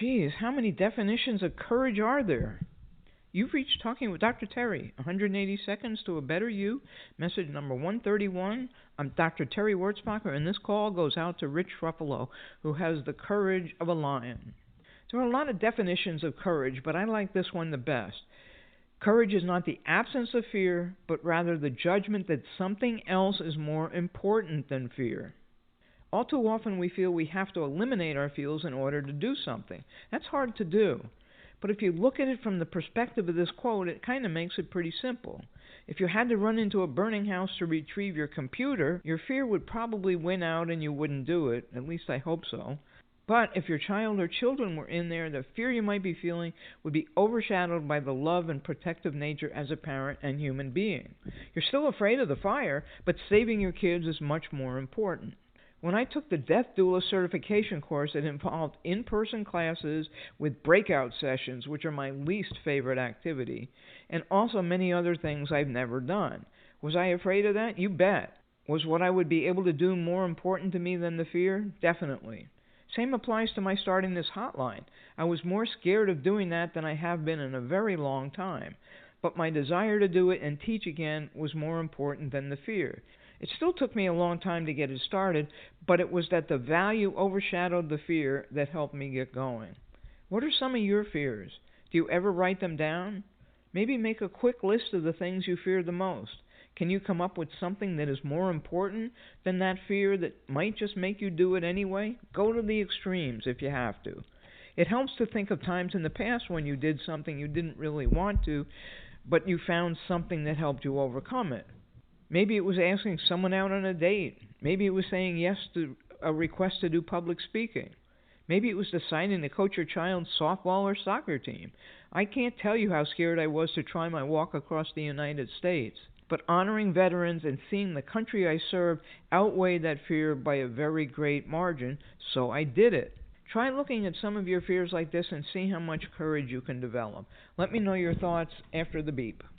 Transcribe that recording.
Geez, how many definitions of courage are there? You've reached Talking with Dr. Terry, 180 Seconds to a Better You, message number 131. I'm Dr. Terry Wurzbacher, and this call goes out to Rich Ruffalo, who has the courage of a lion. There are a lot of definitions of courage, but I like this one the best. Courage is not the absence of fear, but rather the judgment that something else is more important than fear. All too often we feel we have to eliminate our fears in order to do something. That's hard to do. But if you look at it from the perspective of this quote, it kind of makes it pretty simple. If you had to run into a burning house to retrieve your computer, your fear would probably win out and you wouldn't do it. At least I hope so. But if your child or children were in there, the fear you might be feeling would be overshadowed by the love and protective nature as a parent and human being. You're still afraid of the fire, but saving your kids is much more important. When I took the Death Doula certification course, it involved in-person classes with breakout sessions, which are my least favorite activity, and also many other things I've never done. Was I afraid of that? You bet. Was what I would be able to do more important to me than the fear? Definitely. Same applies to my starting this hotline. I was more scared of doing that than I have been in a very long time. But my desire to do it and teach again was more important than the fear. It still took me a long time to get it started, but it was that the value overshadowed the fear that helped me get going. What are some of your fears? Do you ever write them down? Maybe make a quick list of the things you fear the most. Can you come up with something that is more important than that fear that might just make you do it anyway? Go to the extremes if you have to. It helps to think of times in the past when you did something you didn't really want to, but you found something that helped you overcome it. Maybe it was asking someone out on a date. Maybe it was saying yes to a request to do public speaking. Maybe it was deciding to coach your child's softball or soccer team. I can't tell you how scared I was to try my walk across the United States. But honoring veterans and seeing the country I served outweighed that fear by a very great margin, so I did it. Try looking at some of your fears like this and see how much courage you can develop. Let me know your thoughts after the beep.